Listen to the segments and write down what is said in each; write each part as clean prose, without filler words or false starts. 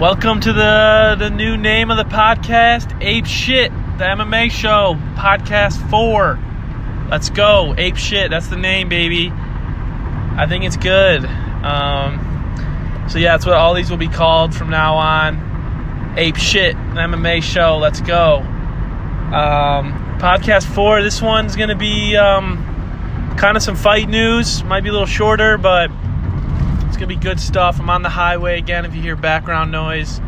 Welcome to the new name of the podcast, APESH Shit, the MMA show, podcast 4. Let's go, APESH Shit, that's the name, baby. I think it's good. So yeah, that's what all these will be called from now on. APESH Shit, the MMA show, let's go. Podcast 4, this one's going to be kind of some fight news. Might be a little shorter, but it's going to be good stuff. I'm on the highway again if you hear background noise.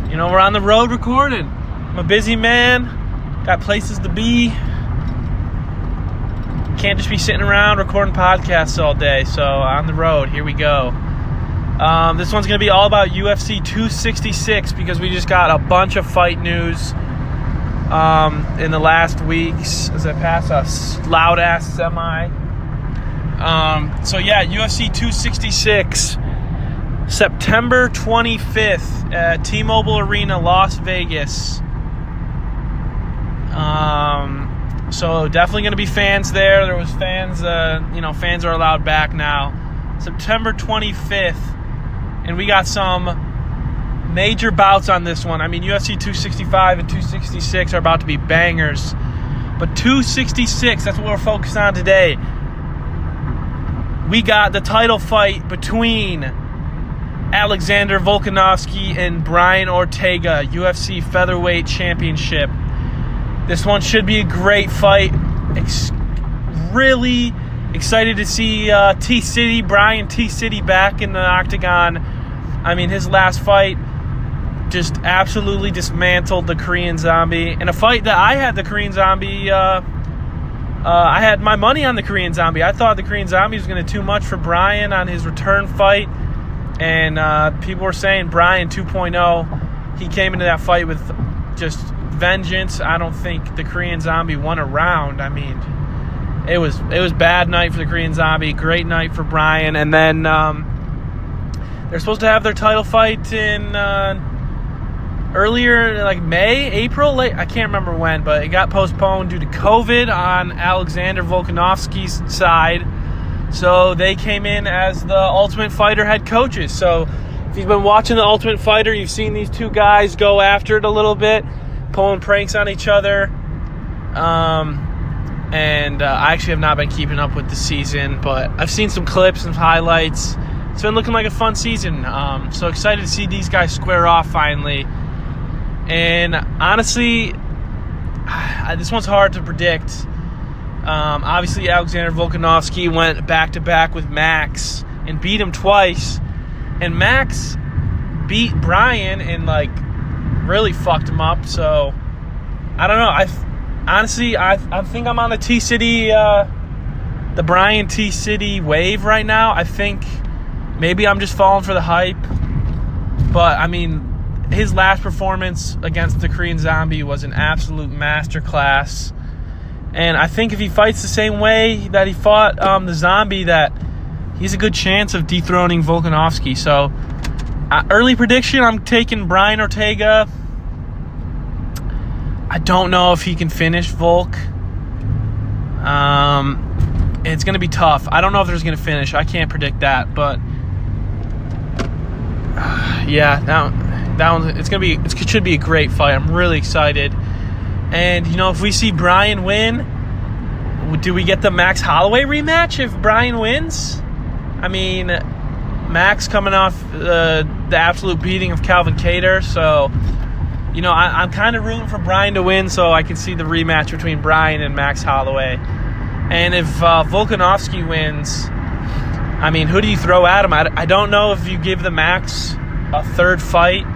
You know, we're on the road recording. I'm a busy man. Got places to be. Can't just be sitting around recording podcasts all day. So on the road, here we go. This one's going to be all about UFC 266 because we just got a bunch of fight news in the last weeks as I pass a loud-ass semi. So yeah, UFC 266, September 25th at T-Mobile Arena, Las Vegas. So definitely going to be fans there. There was fans, fans are allowed back now. September 25th, and we got some major bouts on this one. I mean, UFC 265 and 266 are about to be bangers, but 266, that's what we're focused on today. We got the title fight between Alexander Volkanovski and Brian Ortega, UFC Featherweight Championship. This one should be a great fight. Really excited to see Brian T-City back in the octagon. I mean, his last fight just absolutely dismantled the Korean Zombie. In a fight that I had the Korean Zombie... I had my money on the Korean Zombie. I thought the Korean Zombie was going to too much for Brian on his return fight. And people were saying Brian 2.0. He came into that fight with just vengeance. I don't think the Korean Zombie won a round. I mean, it was bad night for the Korean Zombie. Great night for Brian. And then they're supposed to have their title fight in... earlier, like April, I can't remember when, but it got postponed due to COVID on Alexander Volkanovski's side. So they came in as the Ultimate Fighter head coaches. So if you've been watching the Ultimate Fighter, you've seen these two guys go after it a little bit, pulling pranks on each other. And I actually have not been keeping up with the season, but I've seen some clips and highlights. It's been looking like a fun season. So excited to see these guys square off finally. And honestly, this one's hard to predict. Obviously, Alexander Volkanovski went back-to-back with Max and beat him twice. And Max beat Brian and, really fucked him up. So, I don't know. I think I'm on the T-City, the Brian T-City wave right now. I think maybe I'm just falling for the hype. But, I mean... his last performance against the Korean Zombie was an absolute masterclass. And I think if he fights the same way that he fought the Zombie, that he's a good chance of dethroning Volkanovski. So, early prediction, I'm taking Brian Ortega. I don't know if he can finish Volk. It's going to be tough. I don't know if there's going to finish. I can't predict that. But, yeah, it should be a great fight. I'm really excited. And, if we see Brian win, do we get the Max Holloway rematch if Brian wins? I mean, Max coming off the absolute beating of Calvin Kattar. So, I'm kind of rooting for Brian to win so I can see the rematch between Brian and Max Holloway. And if Volkanovski wins, I mean, who do you throw at him? I don't know if you give the Max a third fight.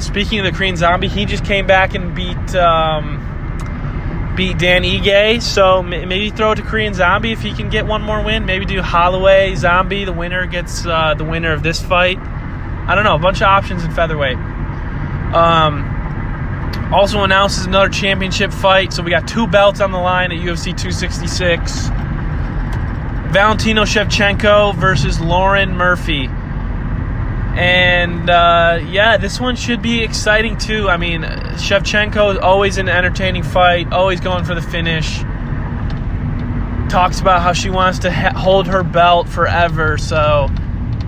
Speaking of the Korean Zombie, he just came back and beat Dan Ige. So maybe throw it to Korean Zombie if he can get one more win. Maybe do Holloway, Zombie. The winner gets the winner of this fight. I don't know. A bunch of options in featherweight. Also announces another championship fight. So we got 2 belts on the line at UFC 266. Valentino Shevchenko versus Lauren Murphy. And, this one should be exciting, too. I mean, Shevchenko is always an entertaining fight, always going for the finish. Talks about how she wants to hold her belt forever, so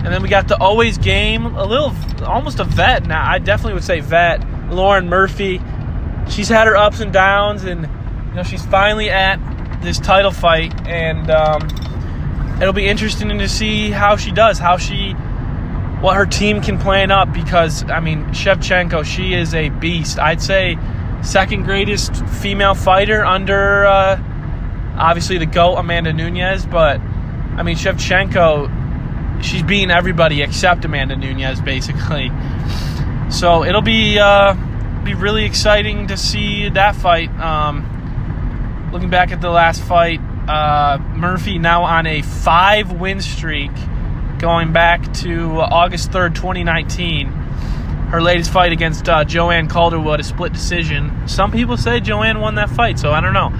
And then we got the always game, almost a vet now. I definitely would say vet, Lauren Murphy. She's had her ups and downs, and she's finally at this title fight, and it'll be interesting to see how she does, what her team can plan up, because Shevchenko, she is a beast. I'd say second greatest female fighter under obviously the GOAT Amanda Nunes, but Shevchenko, she's beating everybody except Amanda Nunes, basically. So it'll be really exciting to see that fight. Looking back at the last fight, Murphy now on a 5-win streak going back to August 3rd, 2019. Her latest fight against Joanne Calderwood, a split decision. Some people say Joanne won that fight, so I don't know.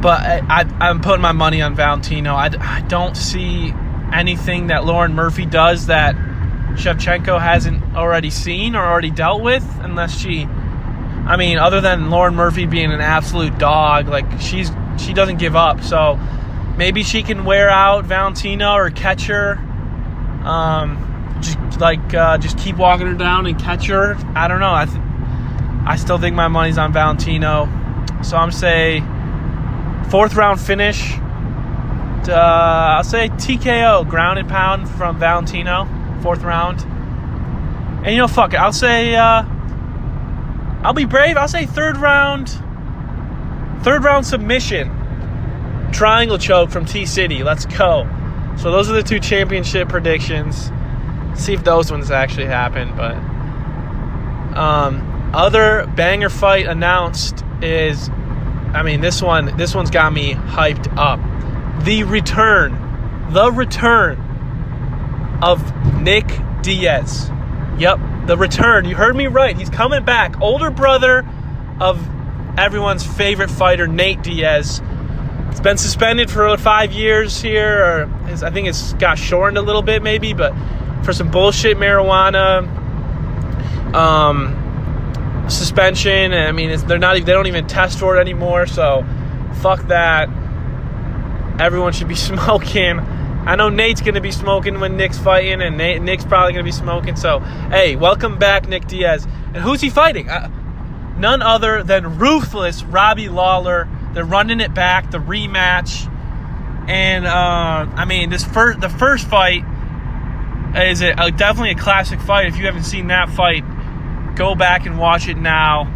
But I'm putting my money on Valentino. I don't see anything that Lauren Murphy does that Shevchenko hasn't already seen or already dealt with, unless other than Lauren Murphy being an absolute dog, she doesn't give up. So maybe she can wear out Valentino or catch her. Just keep walking her down and catch her. I don't know. I still think my money's on Valentino. So I'm say 4th round finish. I'll say TKO, ground and pound from Valentino, 4th round. And fuck it. I'll say I'll be brave. I'll say third round submission. Triangle choke from T-City. Let's go. So those are the 2 championship predictions. See if those ones actually happen. But other banger fight announced is, this one's got me hyped up. The return of Nick Diaz. Yep, the return. You heard me right. He's coming back. Older brother of everyone's favorite fighter, Nate Diaz. It's been suspended for 5 years here, or I think it's got shortened a little bit maybe, but for some bullshit marijuana suspension. They don't even test for it anymore, so fuck that. Everyone should be smoking. I know Nate's going to be smoking when Nick's fighting, and Nick's probably going to be smoking. So, hey, welcome back, Nick Diaz. And who's he fighting? None other than ruthless Robbie Lawler. They're running it back, the rematch. And, the first fight is definitely a classic fight. If you haven't seen that fight, go back and watch it now.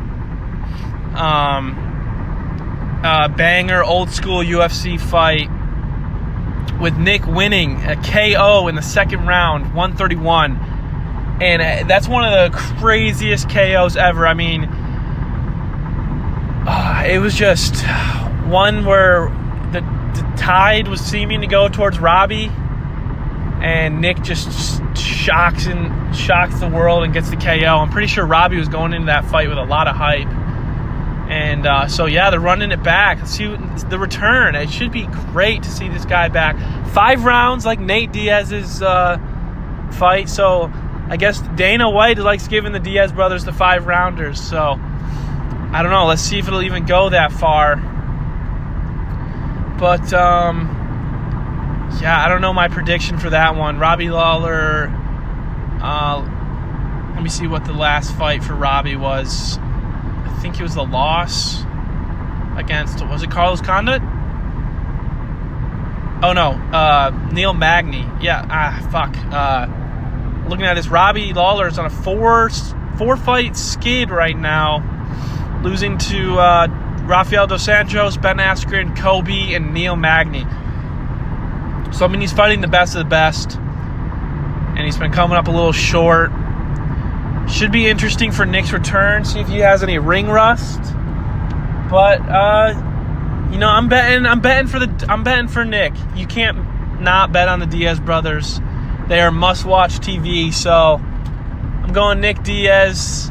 Banger, old school UFC fight with Nick winning a KO in the 2nd round, 131. And that's one of the craziest KOs ever. It was just one where the tide was seeming to go towards Robbie, and Nick just shocks the world and gets the KO. I'm pretty sure Robbie was going into that fight with a lot of hype. And they're running it back. Let's see the return. It should be great to see this guy back. 5 rounds like Nate Diaz's fight. So I guess Dana White likes giving the Diaz brothers the 5-rounders. So I don't know. Let's see if it'll even go that far. But I don't know my prediction for that one. Robbie Lawler. Let me see what the last fight for Robbie was. I think it was the loss against, was it Carlos Condit? Oh no, Neil Magny. Looking at this, Robbie Lawler is on a 4-fight skid right now, losing to Rafael Dos Santos, Ben Askren, Kobe, and Neil Magny. So he's fighting the best of the best, and he's been coming up a little short. Should be interesting for Nick's return. See if he has any ring rust. But I'm betting for Nick. You can't not bet on the Diaz brothers. They are must-watch TV. So I'm going Nick Diaz.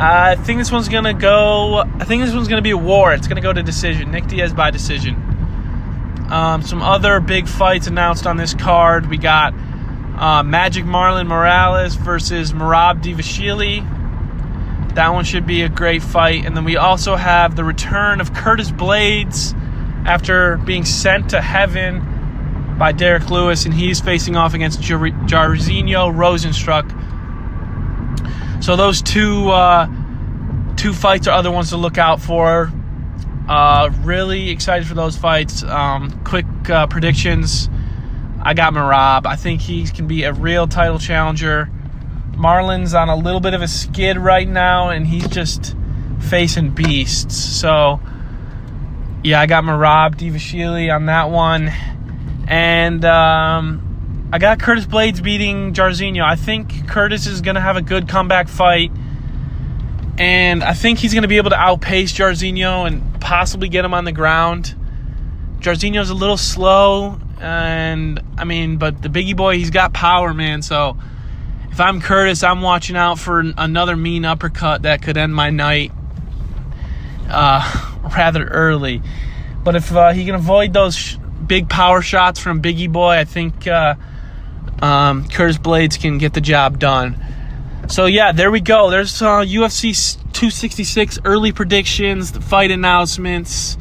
I think this one's gonna be a war. It's gonna go to decision. Nick Diaz by decision. Some other big fights announced on this card. We got Magic Marlon Morales versus Merab Dvalishvili. That one should be a great fight. And then we also have the return of Curtis Blades after being sent to heaven by Derek Lewis, and he's facing off against Jairzinho Rosenstruck. So those two fights are other ones to look out for. Really excited for those fights. Quick predictions. I got Merab. I think he can be a real title challenger. Marlon's on a little bit of a skid right now, and he's just facing beasts. So, yeah, I got Merab Dvalishvili on that one. And I got Curtis Blades beating Jairzinho. I think Curtis is going to have a good comeback fight. And I think he's going to be able to outpace Jairzinho and possibly get him on the ground. Jairzinho's a little slow. But the biggie boy, he's got power, man. So if I'm Curtis, I'm watching out for another mean uppercut that could end my night rather early. But if he can avoid those big power shots from biggie boy, I think Curtis Blades can get the job done. So, yeah, there we go. There's UFC 266 early predictions, the fight announcements.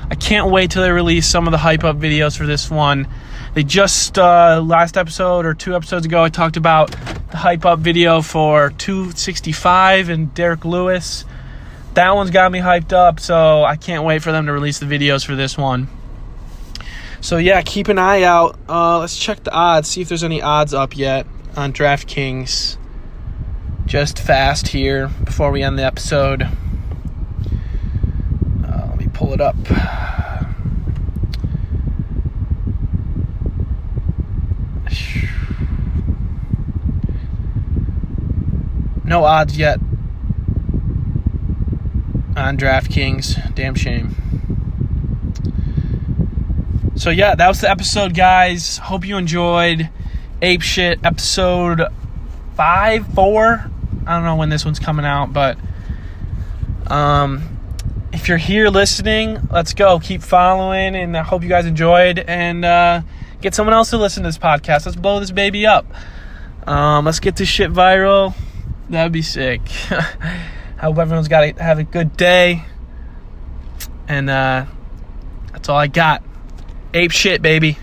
I can't wait till they release some of the hype-up videos for this one. They just, last episode or 2 episodes ago, I talked about the hype-up video for 265 and Derek Lewis. That one's got me hyped up, so I can't wait for them to release the videos for this one. So, yeah, keep an eye out. Let's check the odds, see if there's any odds up yet on DraftKings. Just fast here before we end the episode. Let me pull it up. No odds yet on DraftKings. Damn shame. So, yeah, that was the episode, guys. Hope you enjoyed Ape Shit episode 4. I don't know when this one's coming out, but if you're here listening, let's go. Keep following, and I hope you guys enjoyed, and get someone else to listen to this podcast. Let's blow this baby up. Let's get this shit viral. That would be sick. I hope everyone's got to have a good day, and that's all I got. Ape shit, baby.